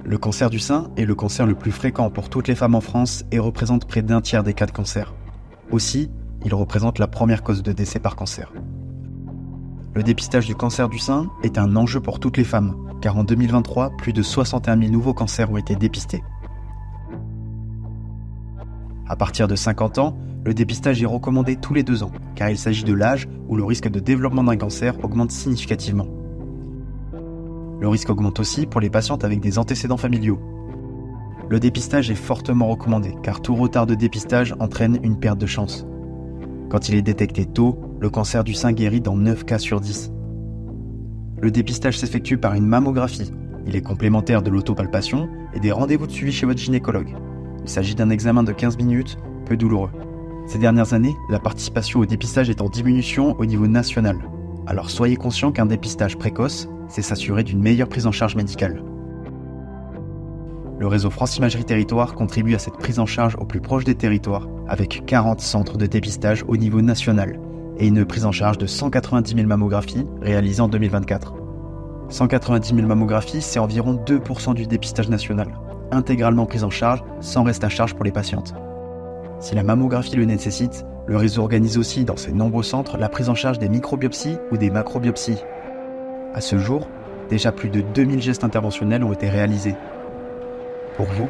Le cancer du sein est le cancer le plus fréquent pour toutes les femmes en France et représente près d'un tiers des cas de cancer. Aussi, il représente la première cause de décès par cancer. Le dépistage du cancer du sein est un enjeu pour toutes les femmes, car en 2023, plus de 61 000 nouveaux cancers ont été dépistés. À partir de 50 ans, le dépistage est recommandé tous les 2 ans, car il s'agit de l'âge où le risque de développement d'un cancer augmente significativement. Le risque augmente aussi pour les patientes avec des antécédents familiaux. Le dépistage est fortement recommandé, car tout retard de dépistage entraîne une perte de chance. Quand il est détecté tôt, le cancer du sein guérit dans 9 cas sur 10. Le dépistage s'effectue par une mammographie. Il est complémentaire de l'autopalpation et des rendez-vous de suivi chez votre gynécologue. Il s'agit d'un examen de 15 minutes, peu douloureux. Ces dernières années, la participation au dépistage est en diminution au niveau national. Alors soyez conscient qu'un dépistage précoce, c'est s'assurer d'une meilleure prise en charge médicale. Le réseau France Imagerie Territoire contribue à cette prise en charge au plus proche des territoires, avec 40 centres de dépistage au niveau national et une prise en charge de 190 000 mammographies réalisées en 2024. 190 000 mammographies, c'est environ 2% du dépistage national, intégralement prise en charge sans reste à charge pour les patientes. Si la mammographie le nécessite, le réseau organise aussi dans ses nombreux centres la prise en charge des microbiopsies ou des macrobiopsies. À ce jour, déjà plus de 2000 gestes interventionnels ont été réalisés. Pour vous,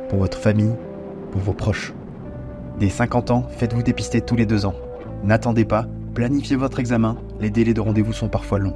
pour votre famille, pour vos proches. Dès 50 ans, faites-vous dépister tous les 2 ans. N'attendez pas, planifiez votre examen, les délais de rendez-vous sont parfois longs.